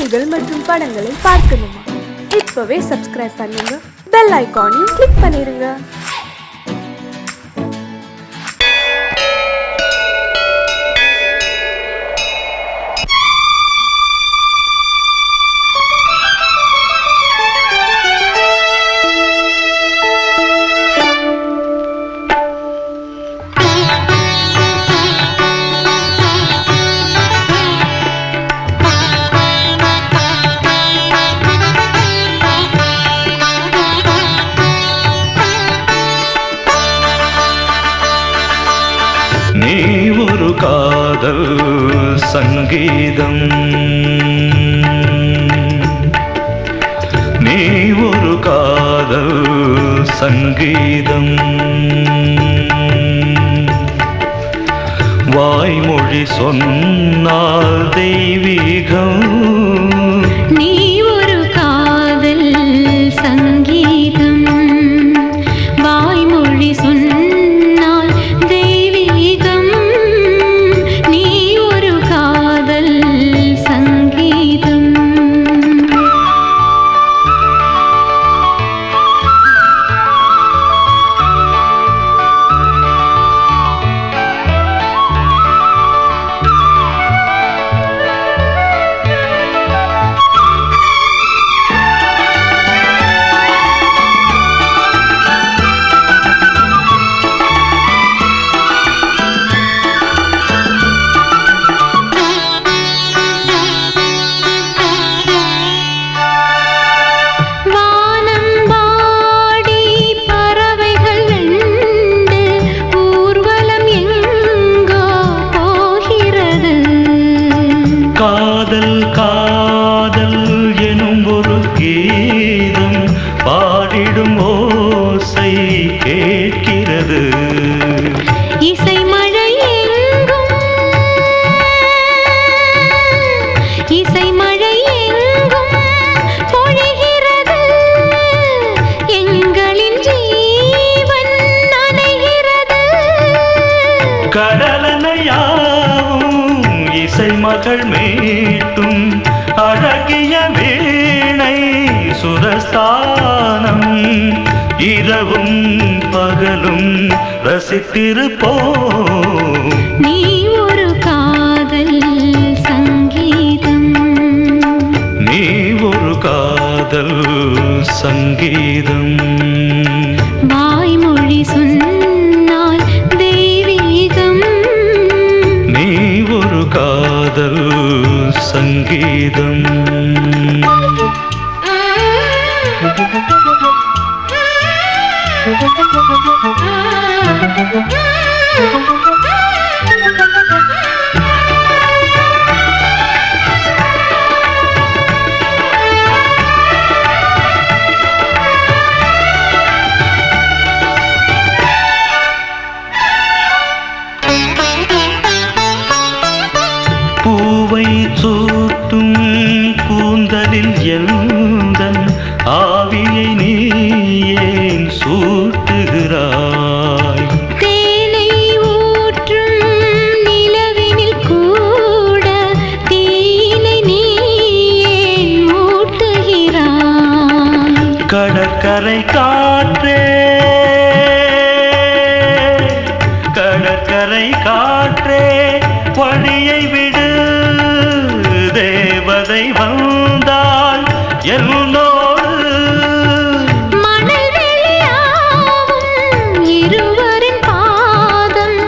பாடல்கள் மற்றும் படங்களை பார்க்கணுமா? இப்பவே சப்ஸ்கிரைப் பண்ணுங்க, பெல் ஐகானையும் கிளிக் பண்ணிருங்க. நீ ஒரு காதல் சங்கீதம், நீ ஒரு காதல் சங்கீதம், வாய்மொழி சொன்னால் தெய்வீகம். நீ ஒரு காதல் சங்கீதம், வாய்மொழி சொன்னால் தெய்வீகம். நீ ஒரு காதல் சங்கீதம். காதல் காதல் எனும் ஒரு கீதம் பாடிடும் ஓசை கேட்கிறது. இசை மழை எங்கும், இசை மழை எங்கும் பொழிகிறது. எங்களின் ஜீவன் நனைகிறது. கடலனையாவும் இசை மகள் மீட்டும் அழகிய வீணை சுரஸ்தானம். இரவும் பகலும் ரசித்திருப்போம். நீ ஒரு காதல் சங்கீதம், நீ ஒரு காதல் சங்கீதம், வாய்மொழி சொன்னால் தெய்வீகம். நீ ஒரு காதல் சங்கீதம். பூவை சூட்டும் கூந்தலில் எந்தன் ஆவியை நீ ஏன் சூட்டுகிறாய்? தேனை ஊற்றும் நிலவினில் கூட தீனை நீ ஏன் மூட்டுகிறாய்? கடற்கரை காற்றே, கடற்கரை காற்றே வழியை விடு. தேவதை வந்தால் என்னோடு மணல் வெளியாகும் இருவரின் பாதம்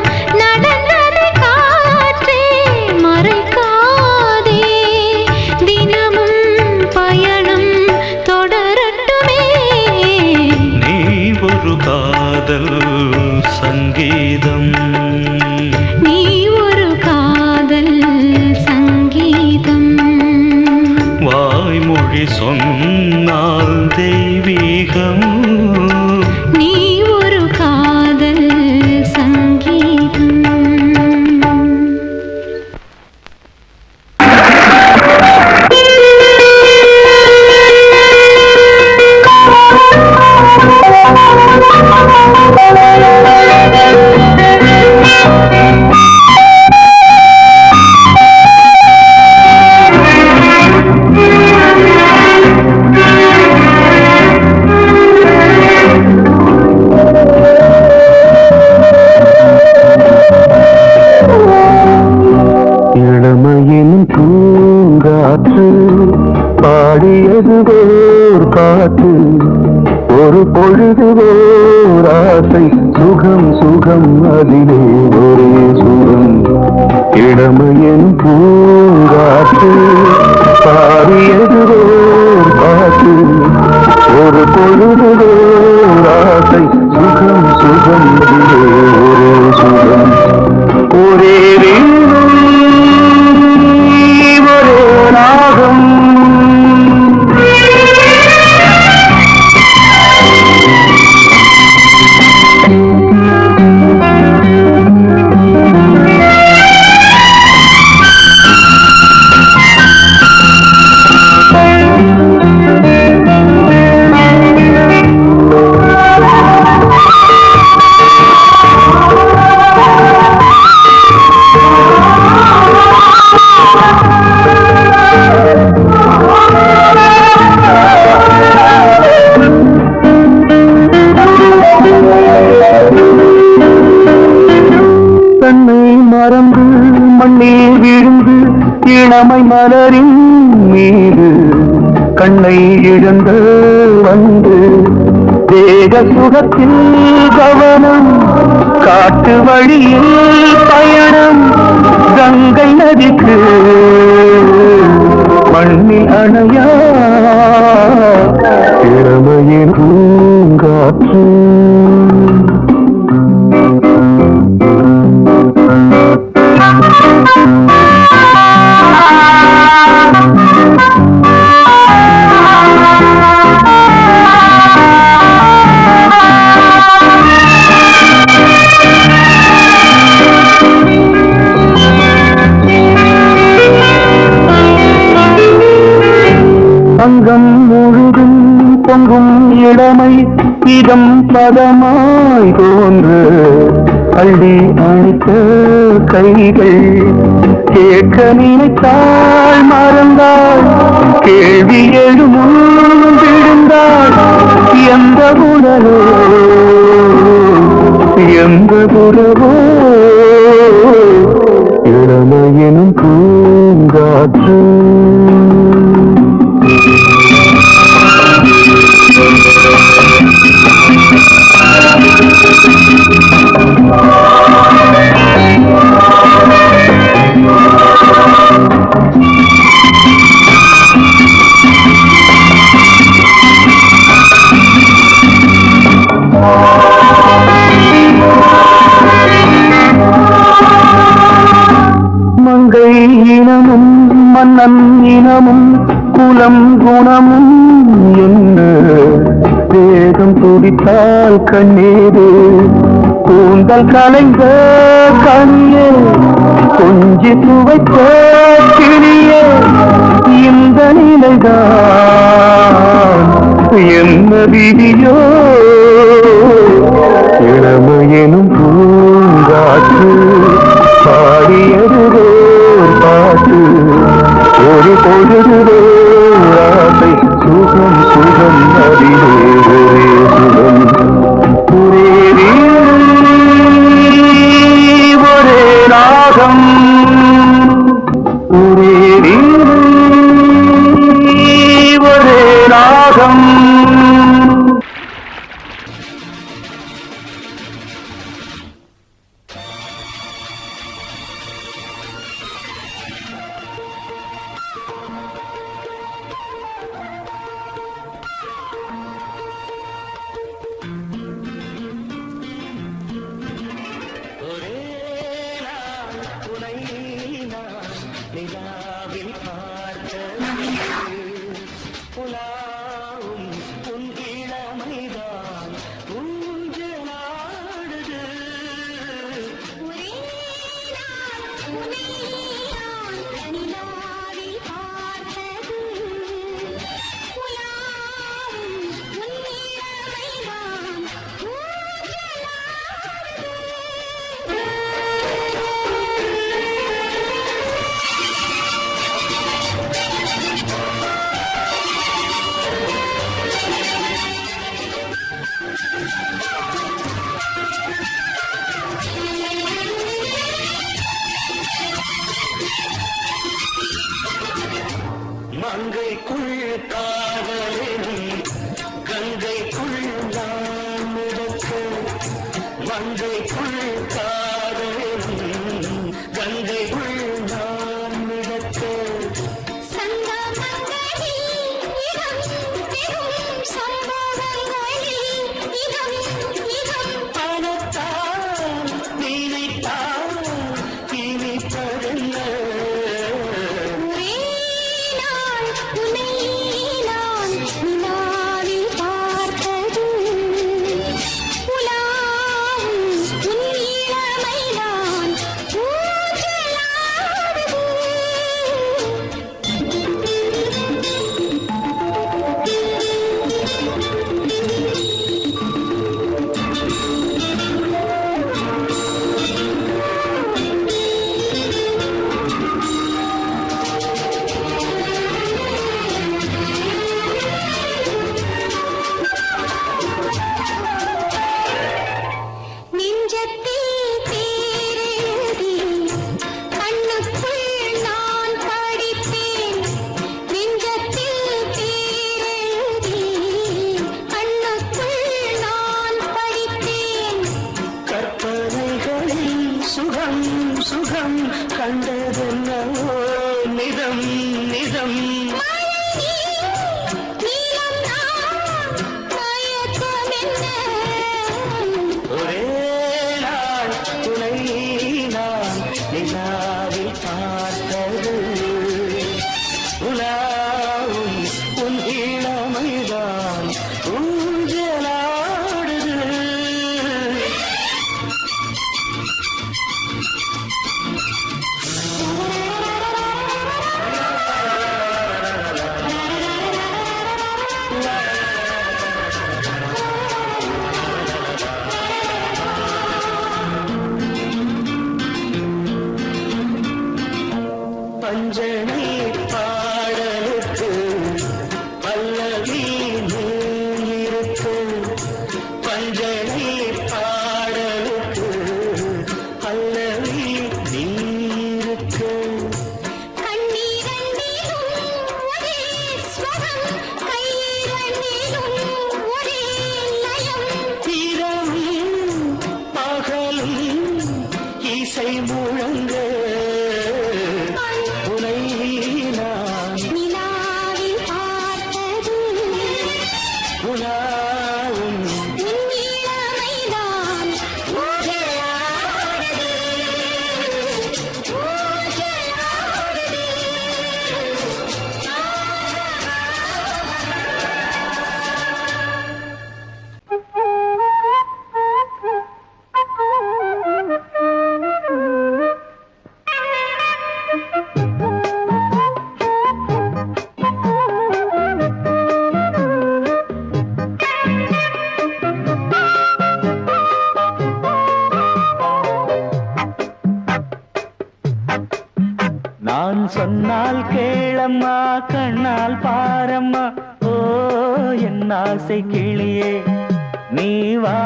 நடந்ததை காற்றே மறைக்காதே. தினமும் பயணம் தொடரட்டுமே. நீ ஒரு காதல் சங்கீதம், நீ ஒரு காதல் சங்கீதம், வாய்மொழி சொன்னால் தெய்வீகம். நீ ஒரு காதல் சங்கீதம். காற்று பாடியது ஓர் பாட்டு ஒரு பொழுது ஓர் ஆசை சுகம் சுகம் அதிலே ஒரே சுகம் இளமையின் பூங்காற்று பாடியது ஓர் பாட்டு ஒரு பொழுது ஓர் ஆசை சுகம் சுகம் அதிலே ஒரே சுகம் ஒரே வீணை ஒரே ராகம் மறந்து மண்ணில் விழுந்து இளமை மலரின் மீது கண்ணை இழந்து வந்து தேக சுகத்தில் கவனம் காட்டு வழியில் பயணம் கங்கை நதிக்கு மண்ணில் அணையா இளமையின் பூங்காற்று அங்கம் முழுதும் பொங்கும் இளமை இதம் பதமாய் தோன்று அள்ளி அணித்த கைகள் கேட்க நினைத்தாள் மறந்தாள் கேள்வி எழுமுன் விழுந்தாள் எந்த உணரோ எந்த புறவோ இளமையினும் பூங்காற்று மங்கை இனமும் மன்னன் இனமும் குலம் குணமும் என்ன வேகம் துடித்தால் கண்ணீரு கூந்தல் கலைந்த கனியே கொஞ்சி துவைத்த கிளியே இந்த நிலைதான் என்ன விதியோ இளமையெனும் பூங்காற்று பாடியது ஓர் பாட்டு ஒரு பொழுது ஆசை சுகம் சுகம் அதிலே ஒரே சுகம் ஒரே வீணை, ஒரே ராகம் ஒரே வீணை, ஒரே ராகம். மங்கைக்குள் காதலின் கங்கைக்குள் நான் மிதக்க மங்கைக்குள் காதலின் கங்கைக்குள் நான் மிதக்க சொன்னால் கேளம்மா கண்ணால் பாரம்மா ஓ என் ஆசை கிளியே நீ வா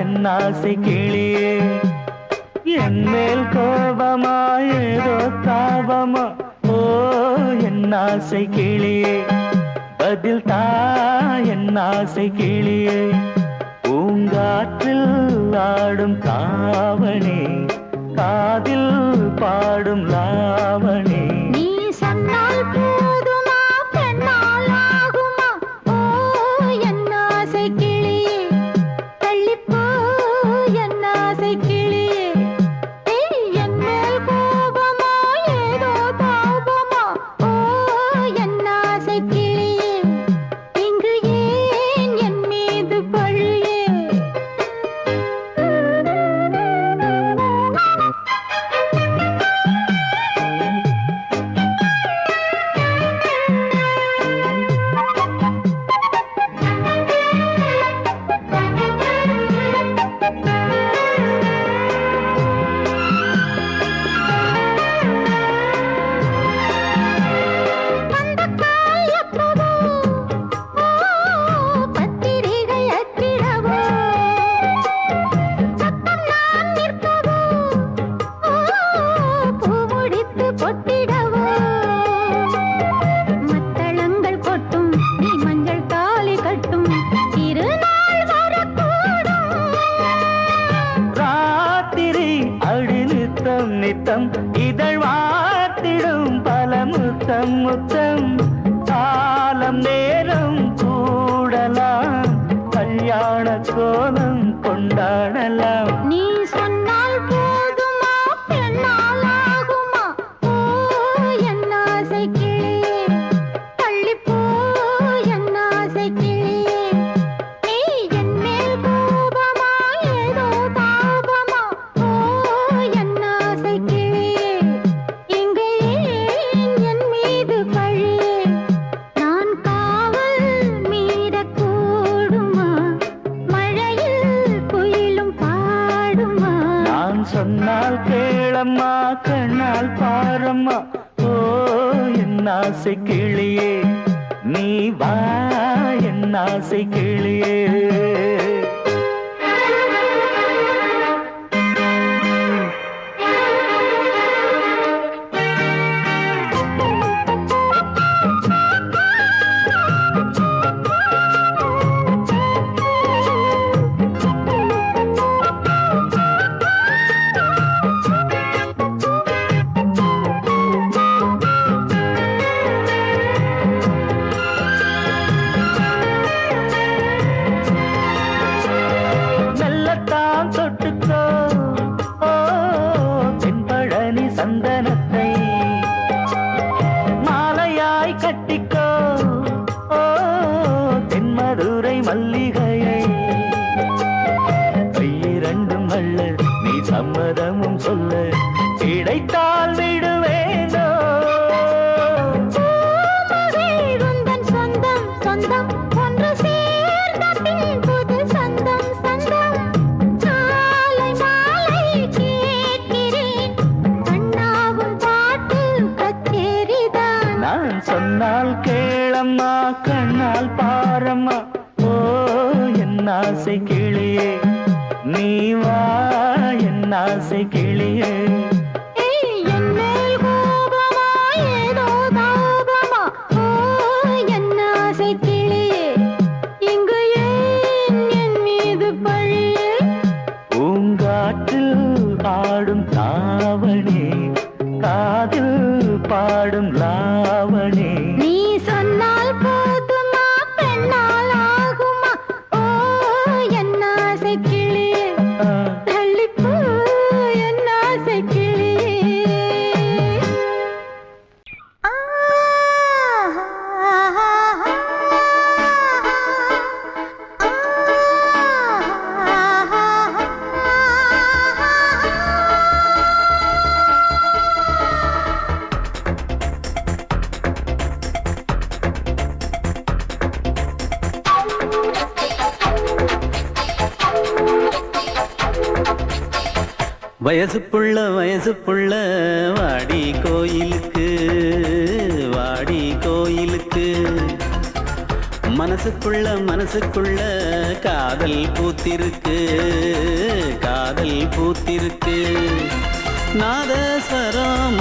என் ஆசை கிளியே என் மேல் கோபமா ஏதோ தாபமா ஓ என் ஆசை கிளியே பதில் தா என் ஆசை கிளியே பூங்காற்றில் ஆடும் தாவணி காதில் பாடும் லாவணி நீ சொன்னால் போதுமா பெண்ணால் ஆகுமா ஓ என் ஆசை கிளியே தள்ளிப்போ என் ஆசை கிளியே என் மேல் கோபமா ஏதோ தாபமா ஓ என் ஆசை கிளியே இங்கு ஏன் என் மீது பழியே காலம் நேரம் கூடலாம் கல்யாண கோலம் கொண்டாடலாம். நீ சொன்னால் போதுமா பெண்ணால் ஆகுமா ஓ என் ஆசை கிளியே தள்ளிப்போ என் ஆசை கிளியே நீ என் மேல் கோபமா ஏதோ தாபமா ஓ என் ஆசை கிளியே இங்கே ஏன் என் மீது பழியே நான் காவல் மீறக்கூடுமா மழையில் குயிலும் பாடுமா நான் சொன்னால் கேளம்மா கண்ணால் பாரம்மா ஓ என் ஆசை கிளியே நீ வா என் ஆசை கிளியே. மெல்லத்தான் தொட்டுக்கோ ஓ தென்பழனி சந்தனத்தை மாலையாய் கட்டிக்கோ ஓ தென்மதுரை மல்லிகையை கையிரண்டும் அள்ள நீ சம்மதமும் சொல்ல கிடைத்தால் விடுவேனோ. உந்தன் சொந்தம் சொந்தம் ஒன்று சேர்ந்த பின் புது சொந்தம் சொந்தம் காலை மாலை கேட்கிறேன் கண்ணாவும் பாட்டு கச்சேரிதான் நான் சொன்னால் கேளம்மா கண்ணால் பாரம்மா ஓ என் ஆசை கிளியே நீ வா என் ஆசை கிளியே. என் மேல் கோபமா ஏதோ தாபமா ஓ என் ஆசை கிளியே இங்கு ஏன் என் மீது பழியே பூங்காற்றில் ஆடும் தாவணி காதில் பாடும் லாவணி. நீ சொன்னால் போதுமா பெண்ணால் ஆகுமா ஓ என் ஆசை கிளியே தள்ளிப்போ என் ஆசை கிளியே வயசு புள்ள வாடி கோயிலுக்கு மனசுக்குள்ள காதல் பூத்திருக்கு நாதஸ்வரம்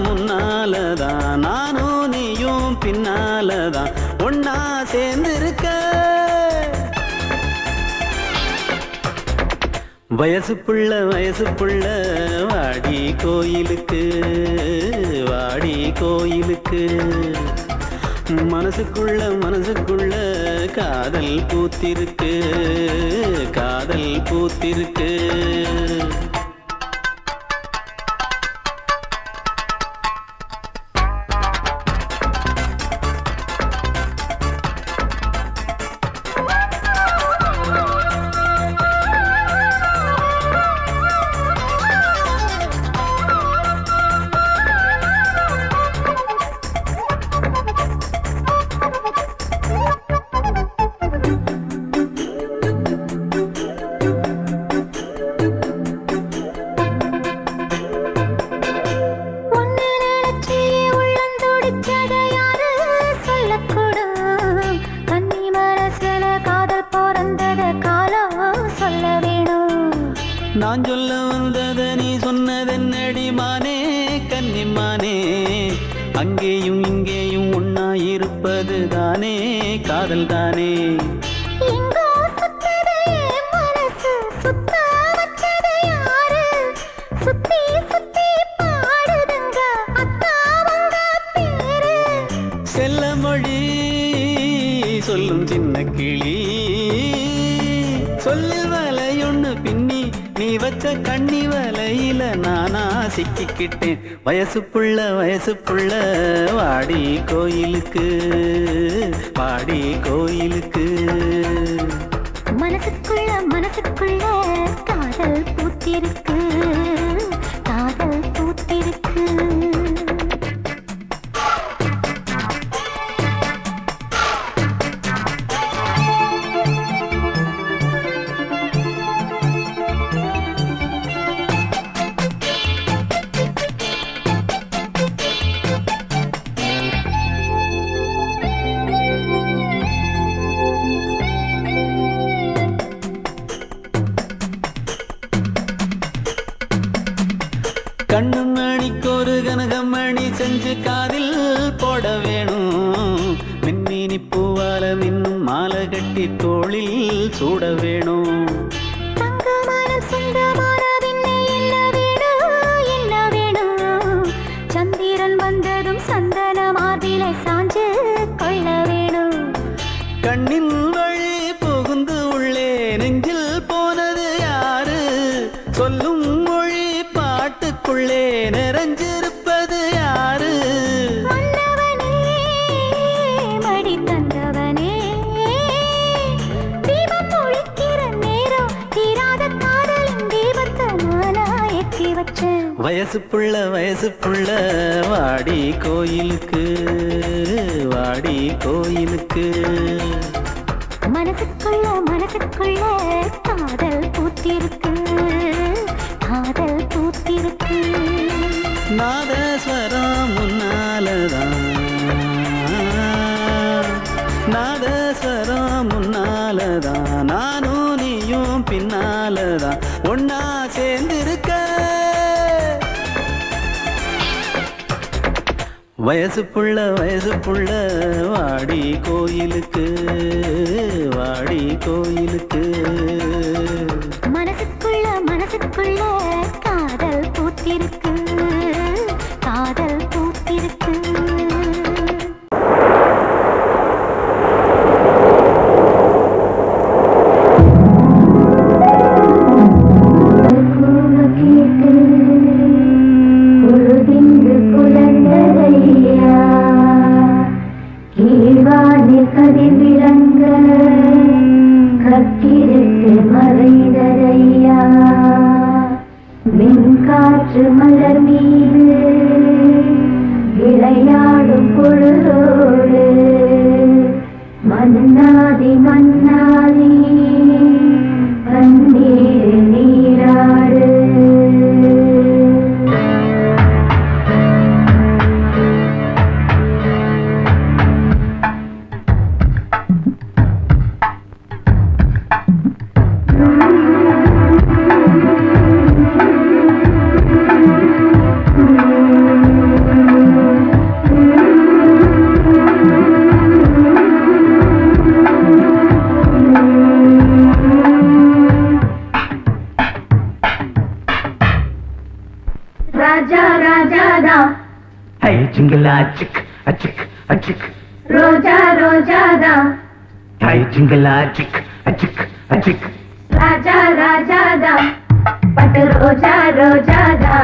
முன்னாலதான் நானும் நீயும் பின்னாலதான் ஒன்னா சேர்ந்திருக்க. வயசு புள்ள வாடி கோயிலுக்கு மனசுக்குள்ள காதல் பூத்திருக்கு நான் சொல்ல வந்தத நீ சொன்னதென்னடி மானே கன்னிமானே, அங்கேயும் இங்கேயும் ஒன்னா இருப்பது தானே காதல் தானே. எங்கோ சுத்ததே மனசு சுத்த வச்சது யாரு சுத்தி சொல்லும் சின்ன கிளி சொல்லில் வலையொன்னு பின்னி நீ வச்ச கண்ணி வலையில நானா சிக்கிக்கிட்டேன் வயசு புள்ள வாடி கோயிலுக்கு வாடி கோயிலுக்கு மனசுக்குள்ள காதல் பூத்திருக்கு காதல் பூத்திருக்கு கண்ணு மணிக்கொரு கனகமணி செஞ்சு காதில் போட வேணும் மின்மினி பூவால மின்னும் மாலை கட்டி தோளில் சூட வேணும் சந்திரன் வந்ததும் சந்தன மார்பிலை சாஞ்சு கொள்ள வேணும் கண்ணின் வழி புகுந்து உள்ளே நெஞ்சில் போனது யாரு சொல்லும் மொழி பாட்டுக்குள்ளே நிறைஞ்சிருப்பது யாரு மன்னவனே மடி தந்தவனே தீபம் ஒழிக்கிற நேரம் தீராத காதலின் தீபத்தை நானா ஏற்றி வச்சேன் வயசு புள்ள வாடி கோயிலுக்கு வாடி கோயிலுக்கு மனசுக்குள்ள காதல் பூத்திருக்கு காதல் பூத்திருக்கு நாதஸ்வரம் முன்னாலதான் நானும் நீயும் பின்னாலதான் ஒன்னா சேர்ந்திருக்க வயசு புள்ள வாடி கோயிலுக்கு வாடி கோயிலுக்கு மனசுக்குள்ள காதல் பூத்திருக்கு காதல் பூத்திருக்கு காற்று மலர் மீது விளையாடும் பொழுதோடு மன்னாதி கண்ணீர் நீராடு Jingle a chick, a chick, a chick. Roja, roja da. Hey, jingle a chick, a chick, a chick. Raja, raja da. But roja, roja da.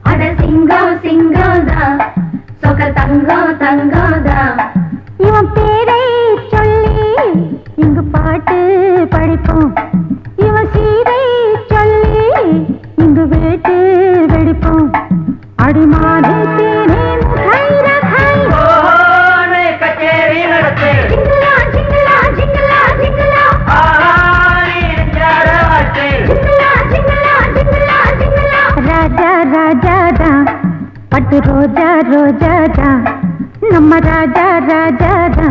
Ada singo, singo da. Soka tango, tango da. இவன் பேரை சொல்லி இங்கு பாட்டு படிப்போம் இவன் சீதை சொல்லி இங்கு வேட்டு வெடிப்போம் அடிமானே தேனே கச்சேரி நடத்து ஜிங்கலா ஜிங்கலா ஜிங்கலா ஜிங்கலா ஜிங்கலா ஜிங்கலா ஜிங்கலா ஜிங்கலா ராஜா ராஜா தா பட்டு ரோஜா ரோஜா தா நம்ம ராஜா ராஜா தா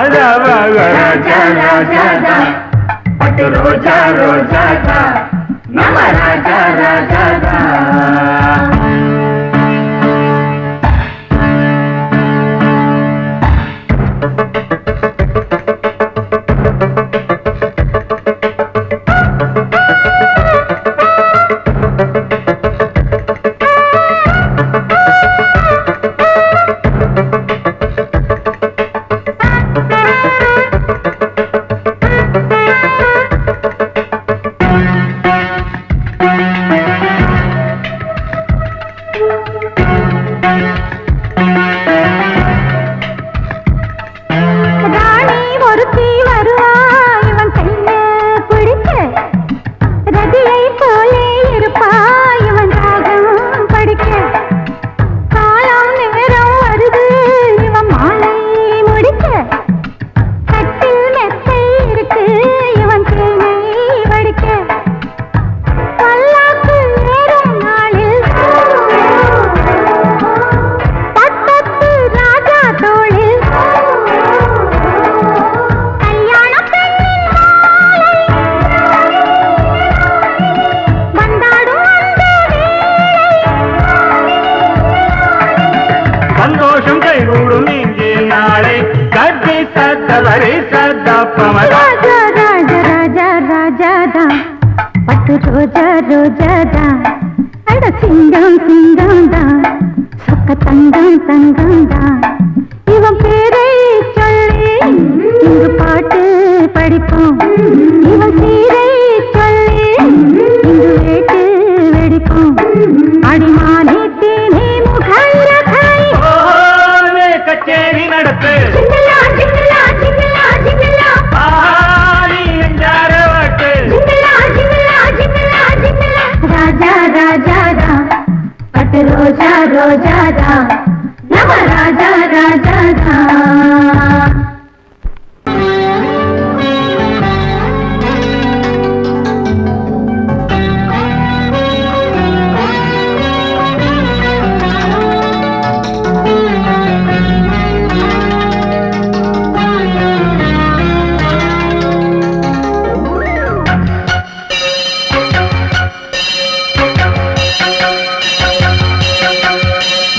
ராஜா ராஜாதா பட்டு ரோஜா ரோஜாதா நம்ம ராஜா ராஜாதா ராணி ஒருத்தி வருவா இவன் கைய பிடிக்க ரதியை போலே இருப்பா இவன் ராகம் படிக்க காலம் நேரம் வருது இவன் மாலை முடிக்க கட்டில் மெத்தை இருக்கு இவன் தேனை வடிக்க பல்லாக்கு ஏறும் நாளில் பட்டத்து ராஜா தோளில் கல்யாண பெண்ணின் மாலை வந்தாடும் அந்த சந்தோஷம் கைகூடும் இங்கே நாளை கட்டி சத்தவரை சத்தப்பமதா ராஜா ராஜா ராஜா ராஜாதா பட்டு ரோஜா ரோஜாதா அட சிங்கம் சிங்கம்தா சொக்க தங்கம் தங்கம்தா இவன் பேரை சொல்லி இங்கு பாட்டு படிப்போம் இவன் சீரை சொல்லி இங்கு வேட்டு வெடிப்போம் அடிமானே தேனே முகல்ல தாய் கச்சேரி நடத்து ஜிங்கலா ஜிங்கலா ஜிங்கலா ஜிங்கலா ஆடி எஞ்சார வாட்டு ஜிங்கலா ஜிங்கலா ஜிங்கலா ஜிங்கலா ராஜா ராஜாதா பட்டு ரோஜா ரோஜாதா நம்ம ராஜா ராஜாதா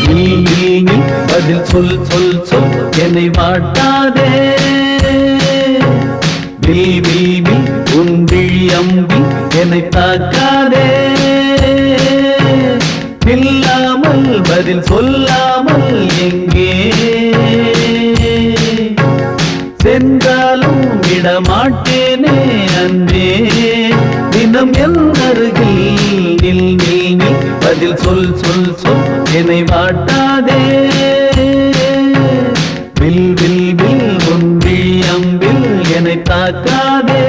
நீ பதில் சொல் சொல் சொல் என்னை வாட்டாதே விழி உன் விழி அம்பி என்னை தாக்காதே இல்லாமல் பதில் சொல்லாமல் எங்கே சென்றாலும் விடமாட்டேனே அன்பே தினம் என் அருகில் நில் நில் நில் பதில் சொல் சொல் சொல் என்னை வாட்டாதே வில் வில் வில் உன் விழி அம்பில் என்னை தாக்காதே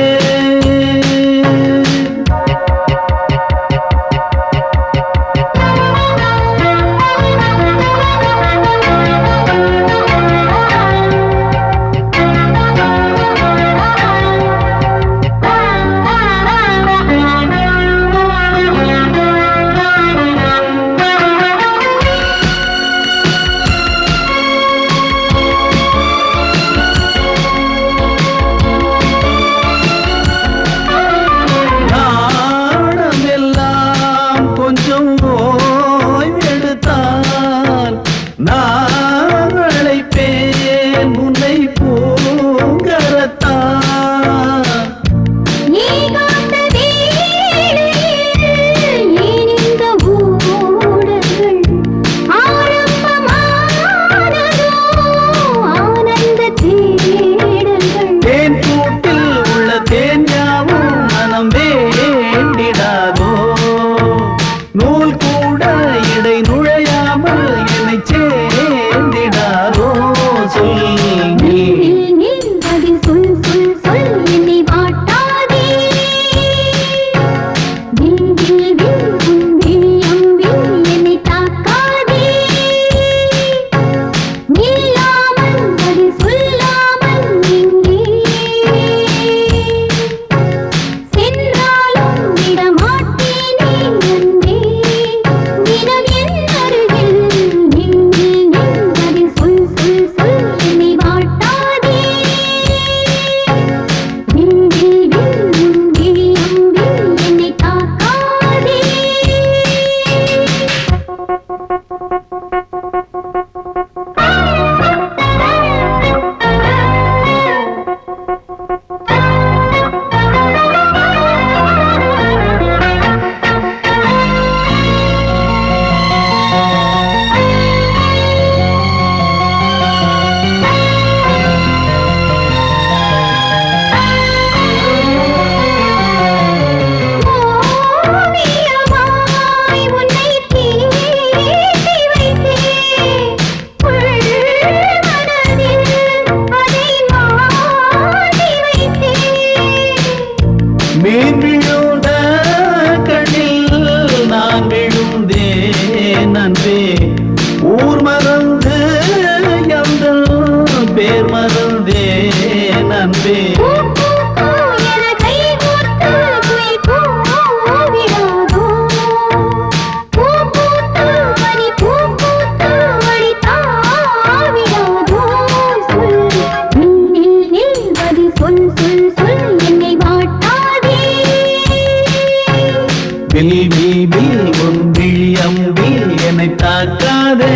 வில் வில் வில் உன் விழி அம்பில் என்னை தாக்காதே.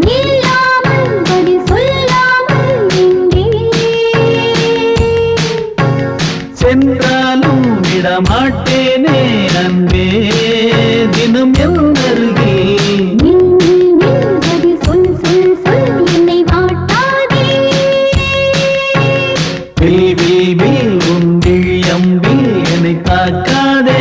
நில்லாமல் பதில் சொல்லாமல் எங்கே சென்றாலும் விடமாட்டேனே அன்பே தினம் என் அருகில். நில் நில் நில் பதில் சொல் சொல் சொல் என்னை வாட்டாதே. வில் வில் வில் உன் விழி அம்பில் என்னை தாக்காதே.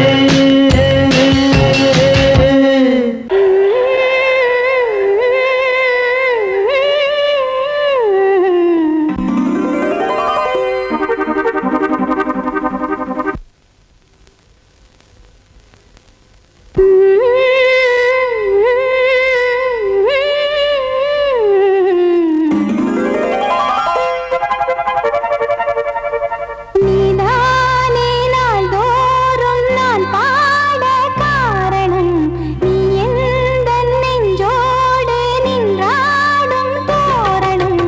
நீதானே நாள்தோறும் நான் பாட காரணம். நீ எந்தன் நெஞ்சோடு நின்றாடும் தோரணம்.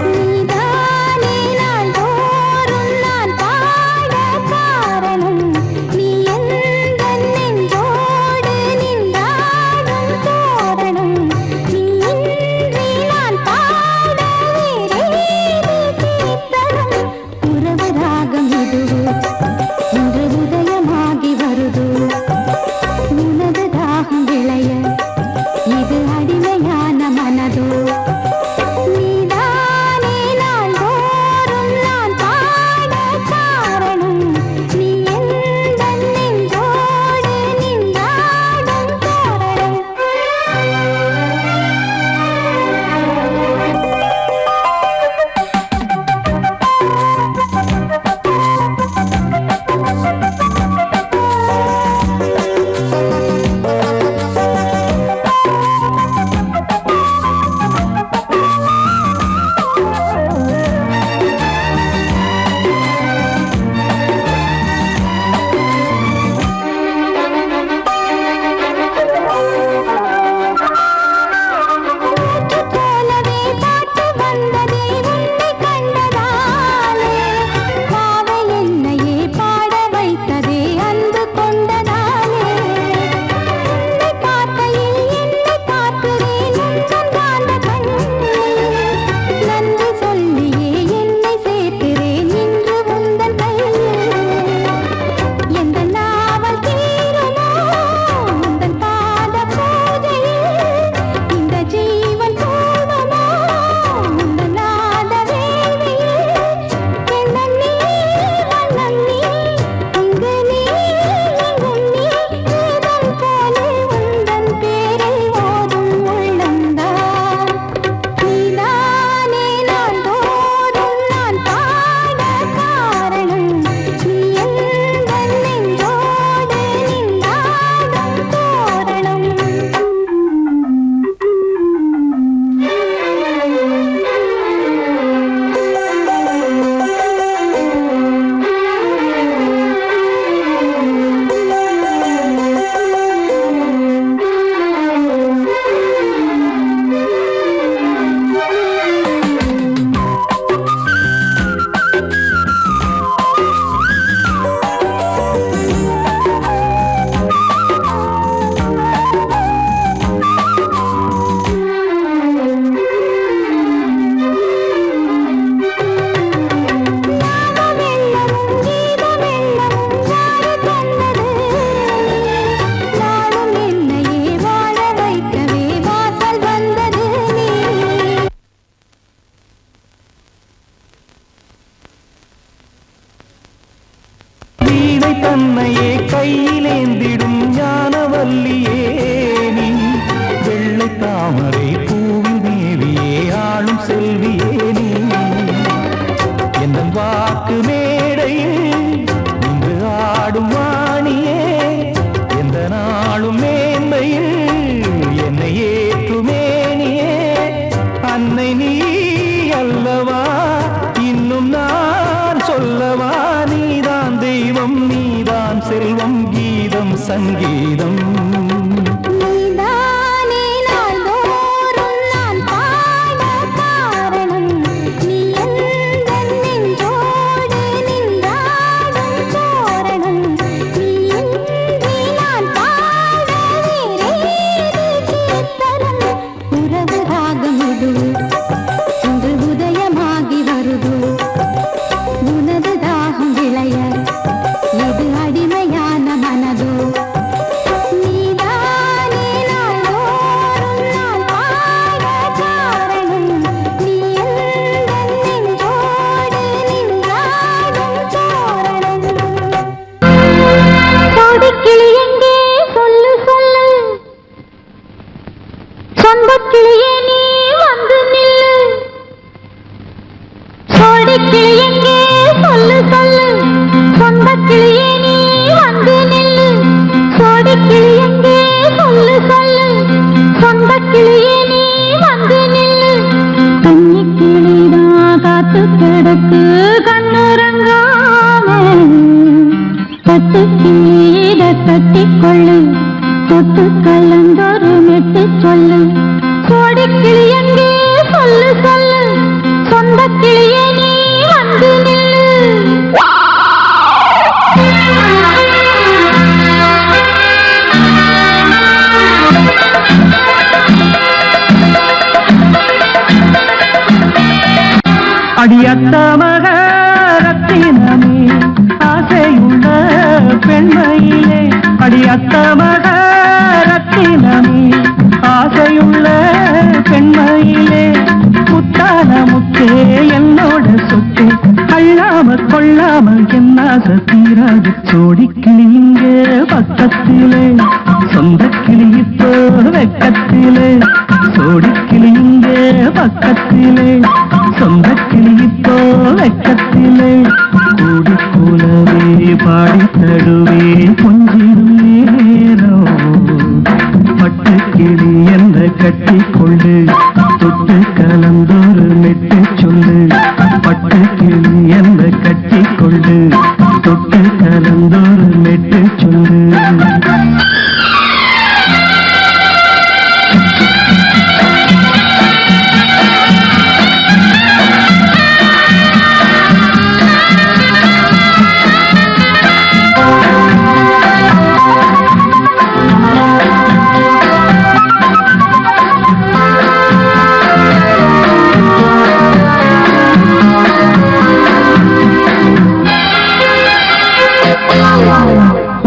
நீதானே நாள்தோறும் நான் பாட காரணம். நீ எந்தன் நெஞ்சோடு நின்றாடும் தோரணம். நீ இன்றி நான் பாட வேறேது கீர்த்தனம். உறவு ராகம் இதுவோ இன்று உதயமாகி வருதோ. உனது தாகம் விளைய இது அடிமையான மனதோ. நீதானே நாள்தோறும் நான் பாட காரணம். நீ எந்தன் நெஞ்சோடு நின்றாடும் தோரணம். காற்று போலவே பாட்டு வந்ததே உன்னை கண்டதாலே. பாவை என்னையே பாட வைத்ததே அன்பு கொண்டதாலே. உன்னை பார்க்கையில் என்னை பார்க்கிறேன் உந்தன் காந்த கண்ணில். நன்றி சொல்லியே என்னை சேர்க்கிறேன் இன்று உந்தன் கையில். எந்த நாவல் தீருமோ உந்தன் பாத பூஜையில். இந்த ஜீவன் போதுமோ உந்தன் நாத வேள்வியில். எண்ணம் நீ வண்ணம் நீ இங்கு நீ எங்கும் நீ. வேதம் போலே உந்தன் பேரை ஓதும் உள்ளம்தான். நீதானே நாள்தோறும் நான் பாட காரணம். நீ எந்தன் நெஞ்சோடு நின்றாடும் தோரணம். ஞானமெல்லமும் கீதமெல்லமும் யாரு தந்தது? நானும் என்னையே வாழ வைக்கவே வாசல் வந்தது நீ. வீணை தன்னையே கையிலேந்திடும் ஞானவல்லியே நீ. வெள்ளை தாமரை பூவில் தேவியே ஆளும் செல்வியே நீ. எந்த வாக்கு மேடையில் இன்று ஆடும் வாணியே. எந்த நாளும் மேன்மையில் என்னை ஏற்றுமேனியே. அன்னை நீ அல்லவா இன்னும் நான் சொல்லவா. நீதான் தெய்வம் நீதான் செல்வம் கீதம் சங்கீதம். நீதானே நாள்தோறும் நான் பாட காரணம். நீ சொந்த கிளியே நீ வந்து நில்லு சோடி கிளி எங்கே சொல்லு சொல்லு சொந்த கிளியே நீ வந்து நில்லு கன்னி கிளிதான் காத்து கிடக்கு கண்ணுறங்காம பட்டு கிளியிட கட்டிக்கொள்ளு தொட்டு கலந்தொரு மெட்டு சொல்லு சோடி கிளி எங்கே சொல்லு சொல்லு சொந்த கிளியே நீ வந்து நில்லு அடியத்த மக ரத்தினமே ஆசையுள்ள பெண்மையிலே அடியத்த மக ரத்தினமே ஆசையுள்ள பெண்மையிலே முத்தான முத்தே என்னோட சொத்து அள்ளாம கொள்ளாம என்ன சத்தீராது சோடி கிளிங்க பக்கத்திலே சொந்த கிளி இப்போ வெக்கத்திலே சோடி கிளிங்க பக்கத்திலே சொந்த கிளி இப்போ வெக்கத்திலே கூடி கூலவே பாடி தடுவே கொஞ்சிடும் நேரம் பட்டு கிளி என்ற கட்டி கொண்டு தொட்டு கலந்தொரு மெட்டு சொல்லு பட்டு கிளி என்ற கட்டி கொண்டு தொட்டு கலந்தொரு மெட்டு சொல்லு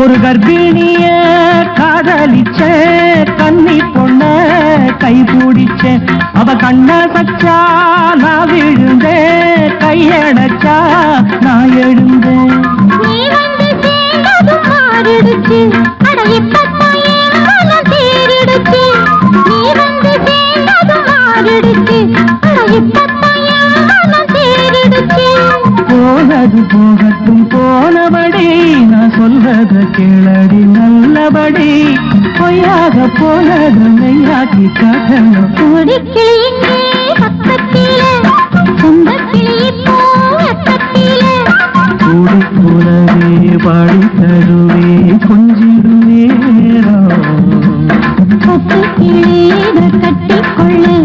ஒரு கர்ப்பிணிய காதலிச்ச கன்னி பொண்ண கை பிடிச்ச அவ கண்ண சச்சா நான் விழுந்தேன் கையடைச்சா நான் எழுந்தேன் நீ வந்து சேர்ந்ததும் மாறிடுச்சு அட இப்பத்தான் என் மனம் தேறிடுச்சு நீ வந்து சேர்ந்ததும் மாறிடுச்சு அட இப்பத்தான் என் மனம் தேறிடுச்சு போனது போகட்டும் போனபடி நான் சொல்றத கேளடி நல்லபடி பொய்யாக போனது மெய்யாக்கி காட்டணும் சோடி கிளி இங்கே பக்கத்திலே சொந்த கிளி இப்போ வெக்கத்திலே கூடி கூடவே பாடி தருவே கொஞ்சிடும் நேரம் பட்டு கிளியிட கட்டிக்கொள்ளு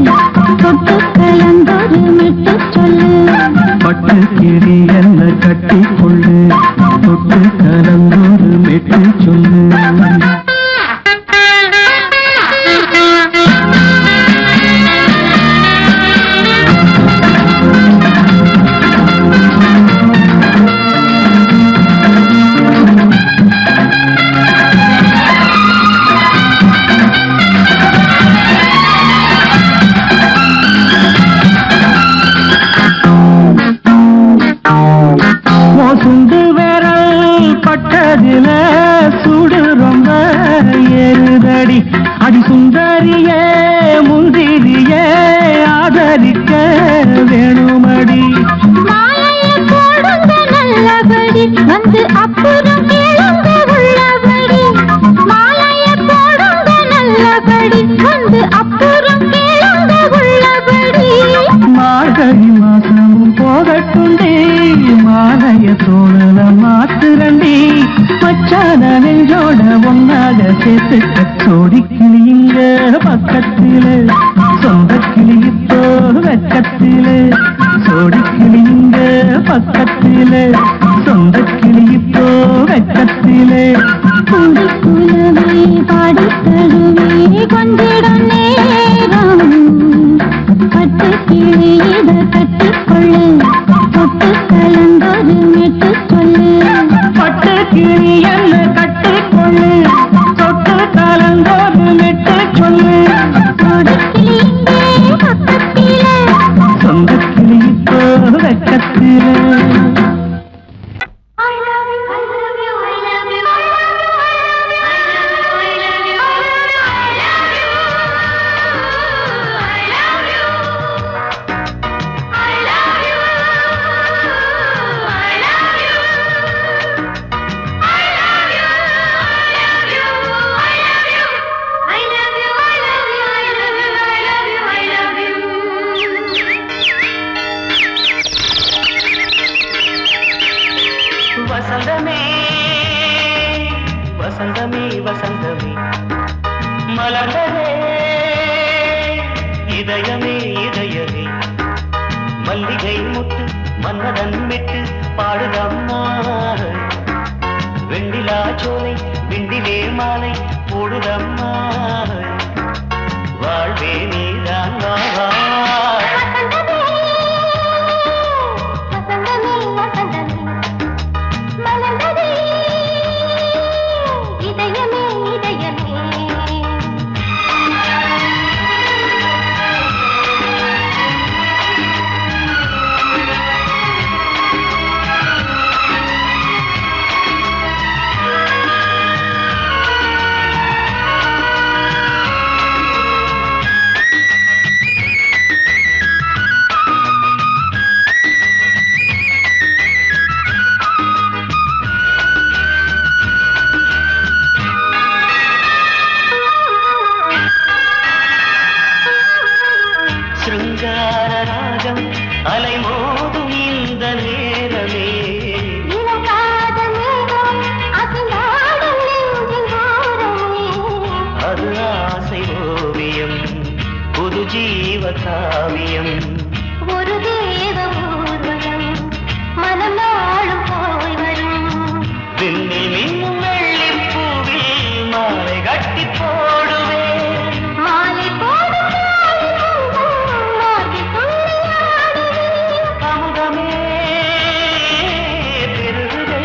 தொட்டு கலந்தொரு மெட்டு சொல்லு பட்டு கிளி என்ன கட்டி கொள்ளு தொட்டு கலந்தொரு மெட்டு சொல்லு சுண்டு விரல் பட்டதில சுடு ரொம்ப ஏறுதடி அடி சுந்தரியே முந்திரியே ஆதரிக்க வேணுமடி மாலையை போடுங்க நல்லபடி வந்து அப்புறம் கேளுங்க உள்ளபடி மாலையை போடுங்க நல்லபடி வந்து அப்புறம் கேளுங்க உள்ளபடி மார்கழி மாசமும் போகட்டுண்டி மாலைய தோழல மாத்துரண்டி மச்சான நெஞ்சோட ஒன்னாக சேர்த்து சோடி கிளிங்க பக்கத்திலே சொந்த கிளி இப்போ வெக்கத்திலே சோடி கிளிங்க பக்கத்திலே சொந்த கிளி இப்போ வெக்கத்திலே கூடி குலவே பாடி தழுவே கொஞ்சிடம் நேரம் பட்டு கிளியிட கட்டிக்கொள்ளு தொட்டு கலந்தொரு மெட்டு சொல்லு பட்டு கிளி என்ன கட்டிக்கொள்ளு தொட்டு கலந்தொரு மெட்டு சொல்லு சோடி கிளி இங்கே பக்கத்திலே சொந்த கிளி இப்போ வெக்கத்திலே வசந்தமே வசந்தமே வசந்தமே மலர்ந்ததே இதயமே இதயமே மல்லிகை முட்டு மன்னதன் விட்டு பாடுதம்மா வெண்ணிலா சோலை விண்டிலே மாலை போடுதம்மா வாழ்வே நீதான் வா காவியம் ஒரு தேவ ஊர்வலம் மனம் நாளும் போய் வரும் விண்ணில் மின்னும் வெள்ளி பூவில் மாலை கட்டி போடுவேன் மாலை போடும் அமுதமே பெருகுதே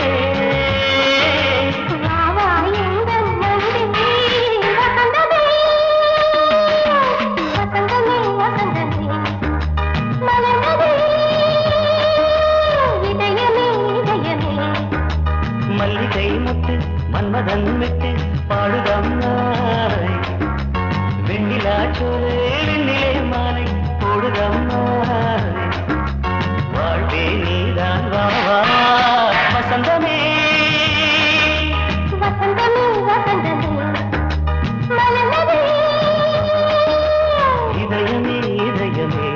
வசந்தமே மல்லிகை முத்து மன்மதன் விட்டு பாடுதம்மாய் வெண்ணிலா சோலை வெண்ணிலே மாலை போடுதம்மாய் வாழ்வே நீதான் வா வசந்தமே வசந்தமே வசந்தமே மலர்ந்ததே இதயமே இதயமே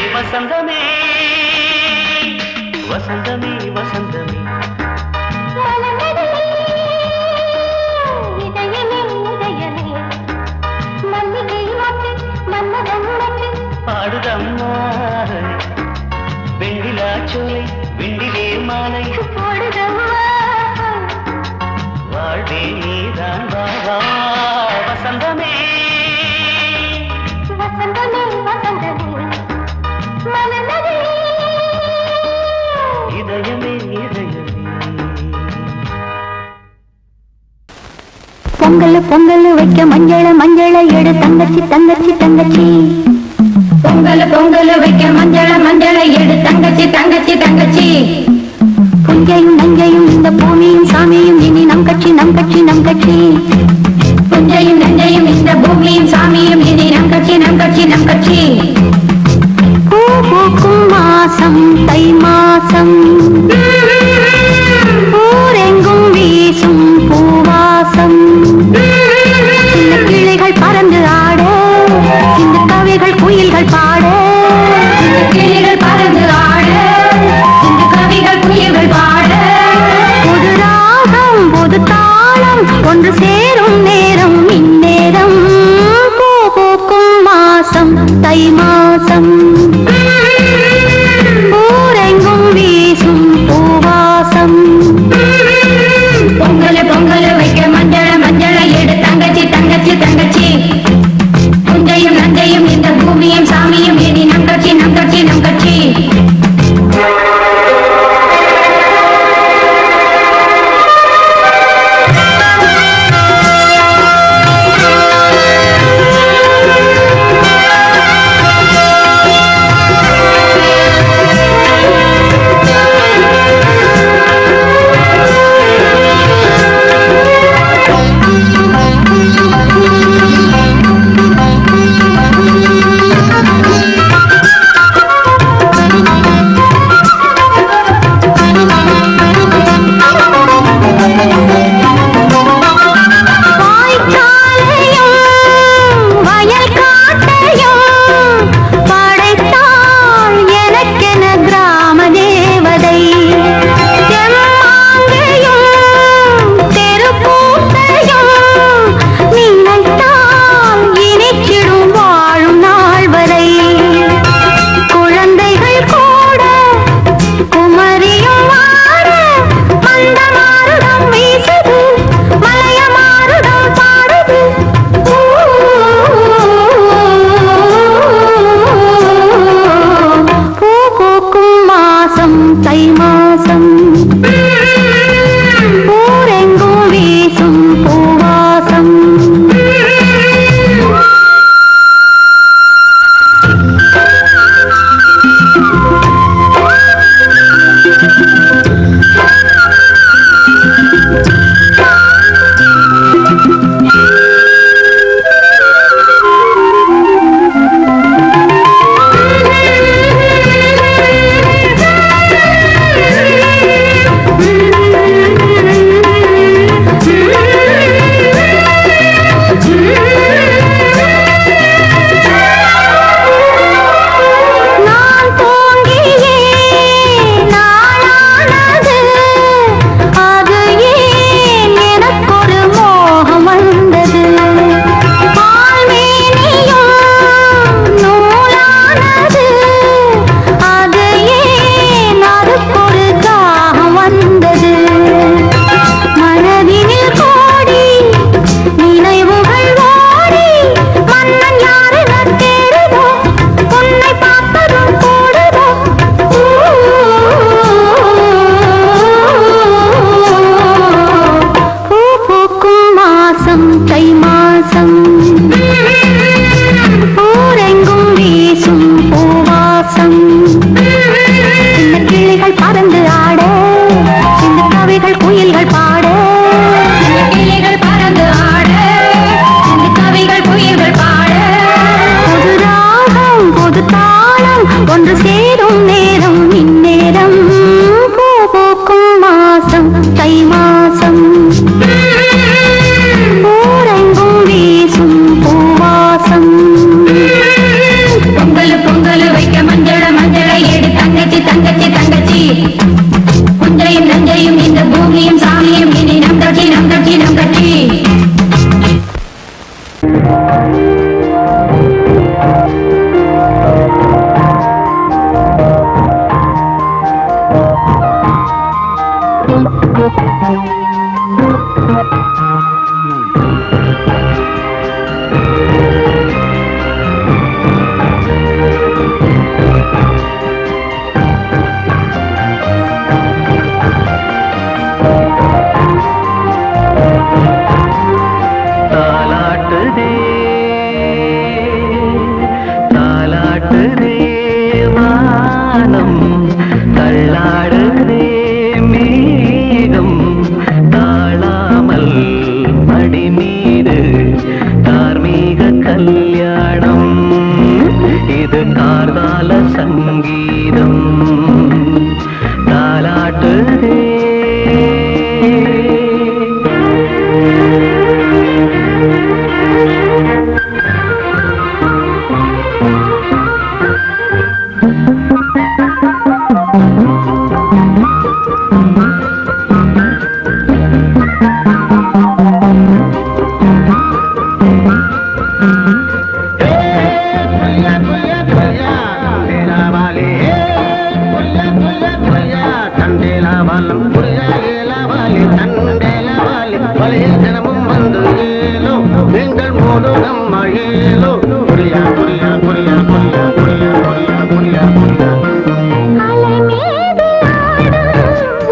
வசந்தமே வசந்தமே வசந்தமே இதயமே இதயமே மல்லிகை முத்து மன்மதன் விட்டு பாடுதம்மா வெண்ணிலா சோலை வெண்ணிலே மாலை போடுதம்மா வாழ்வே நீதான் வா வசந்தமே வசந்தமே வசந்தமே இதயமே இதயமே பொங்கல் பொங்கல் வைக்க மஞ்சள எடு தங்கச்சி தங்கச்சி தங்கச்சி பொங்கல் பொங்கல் வைக்க மஞ்சள எடு தங்கச்சி தங்கச்சி தங்கச்சி புஞ்சையும் நஞ்சையும் இந்த பூமியும் சாமியும் இனி நம் கட்சி நம் கட்சி நம் கட்சி புஞ்சையும் நஞ்சையும் இந்த பூமியும் சாமியும் இனி நம் கட்சி நம் கட்சி நம் கட்சி பூ பூக்கும் மாசம் தை மாசம் ஊரெங்கும் வீசும் பூவாசம் சின்ன கிளைகள் பறந்து ஆட சின்ன கவிகள் குயில்கள் பாட தை மாசம் ஊரெங்கும் வீசும் பூவாசம் பொங்கல் பொங்கல் வைக்க மஞ்சள மஞ்சள எடு தங்கச்சி தங்கச்சி தங்கச்சி புஞ்சையும் நஞ்சையும் இந்த பூமியும் சாமியும் இனி நம் கட்சி நம் கட்சி நம் கட்சி தை மாசம் ஊரெங்கும் வீசும் பூவாசம் தை மாசம் ஊரெங்கும் வீசும் பூவாசம் இந்த கிளிகள் பறந்து ஆட இந்த கவிகள் குயில்கள் பாட கிளிகள் பறந்து ஆட இந்த கவிகள் குயில்கள் பாட புது ராகம் புது தாளம் ஒன்று சேரும் நேரம் இந்நேரம் பூ பூக்கும் மாசம் தை மாசம் ஊரெங்கும் வீசும் பூவாசம் பொங்கல் பொங்கல் வைக்க மஞ்சள மஞ்சள எடு தங்கச்சி தங்கச்சி தங்கச்சி புஞ்சையும் நஞ்சையும் இந்த பூமியும் சாமியும் இனி நம் கட்சி நம் கட்சி நம் கட்சி தினமும் வந்து ஏலோ நீங்கள் மோதும் மழேலோ புரியா புரியா புரியா புரியா புரியா புரியா புரியா புரியா அலை மீது ஆடும்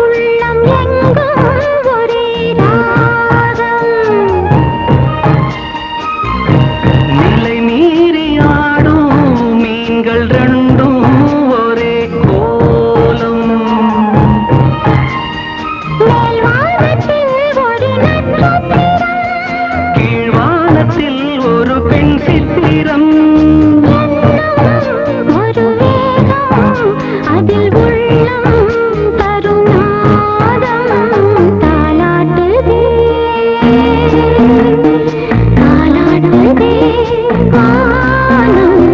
உள்ளம் எங்கும் ஒரே ராகம். நிலை மீறி ஆடும் மீன்கள் ரெண்டும் ஒரே கோலம். மேல்வானத்தில் ஒரு நட்சத்திரம், கீழ்வானத்தில் ஒரு பெண் சித்திரம். என்னும் ஒரு வேகம், அதில் உள்ளம் தரும் நாதம் தாலாட்டுதே தாலாட்டுதே வானம்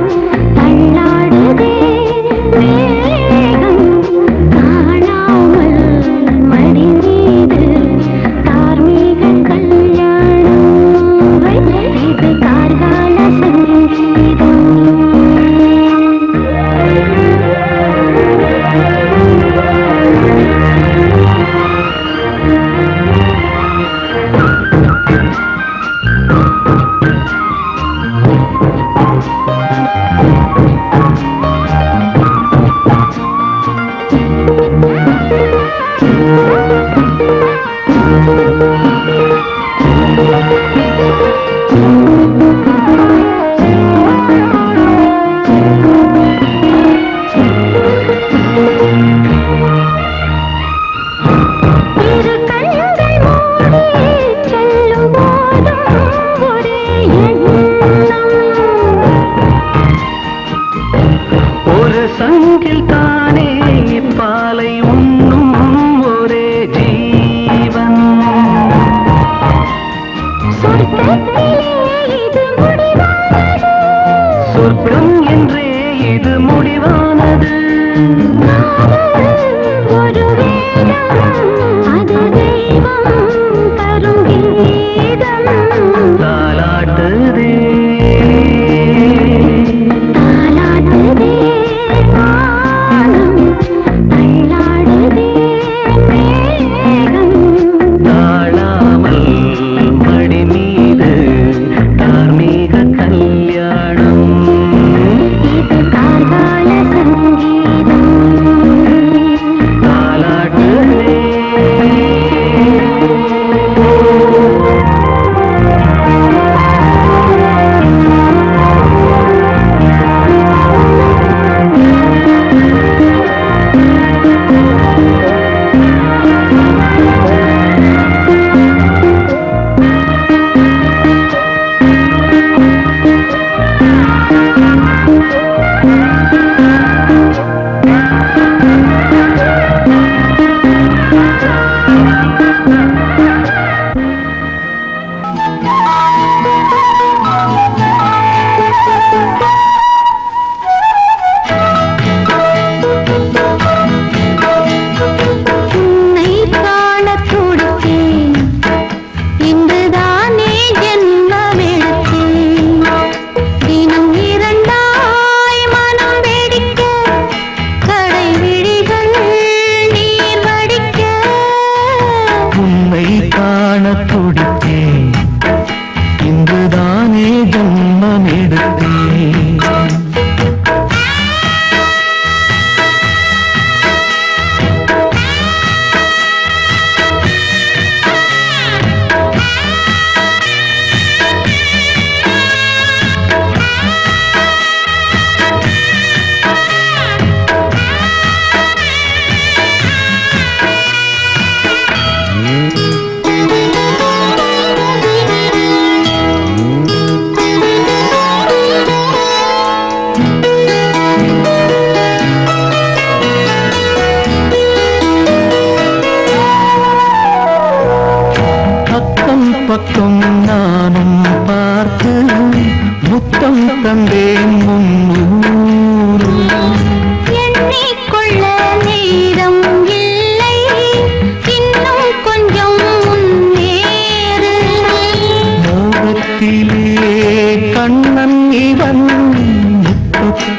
தள்ளாடுதே மேகம் காணாமல் மடி மீது தார்மீக கல்யாணம். இது கார்கால சங்கீதம். இரு கண்கள் மூடி செல்லும் போதும் ஒரே எண்ணம். ஒரு சங்கில் தானே பாலை உண்ணும் ஒரே ஜீவன். சொர்க்கத்திலே இது முடிவானது. சொர்க்கம் என்றே இது முடிவானது. ஒரு வேதம், அது தெய்வம் தரும் கீதம். தாலாட்டுதே தாலாட்டுதே வானம் தள்ளாடுதே மேகம் தாழாமல் மடி மீது தார்மீக கல்யாணம். இது கார்கால சங்கீதம்.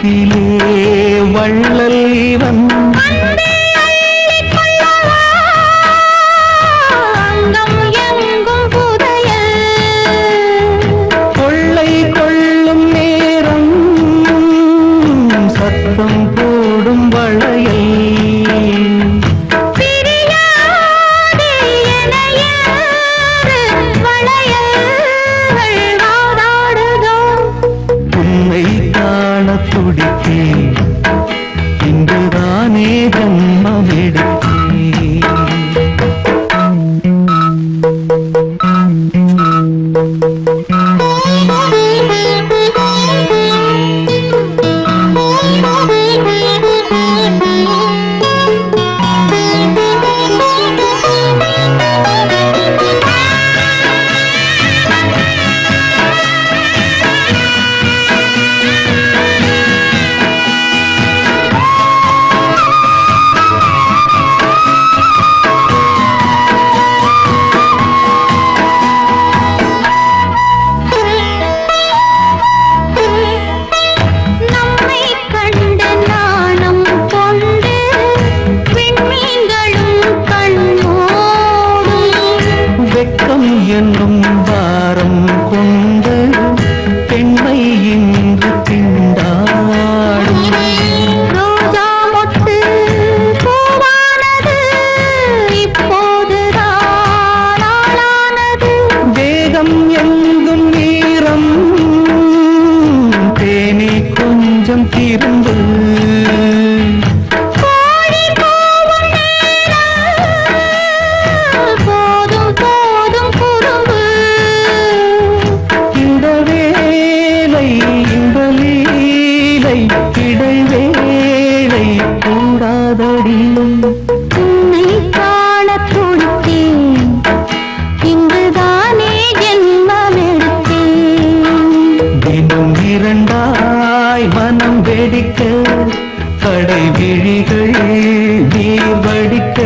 வீட்டிலே வள்ளல் இவன் அங்கம் எங்கும் புதையல் கொள்ளை கொள்ளும் நேரம் சத்தம் போடும் வளையல் பிரியாதே என யாரு வளையல்கள் வாதாடுதோ உன்னை காண துடித்தேன் இன்றுதானே ஜன்மம் எடுத்தேன் நம்மை கண்டு நாணம் கொண்டு விண்மீன்களும் கண்ணோடும் வெட்கம் என்னும் பாரம் கொண்டு பெண்மை இன்று திண்டாடும் ரோஜா மொட்டு பூவானது இப்போதுதான் ஆளானது வேகம் எங்கும் நீரம் தேனி கொஞ்சம் திரும்பு கோழி கூவும் நேரம் போதும் போதும் குறும்பு இந்த வேலை இந்த லீலை இடைவேளை கூடாதடியும் உன்னை காண துடித்தேன் இங்குதானே ஜென்மமெடுத்தேன் தினம் இரண்டாய் மனம் வெடிக்க கடை விழிகள் நீர் வடிக்க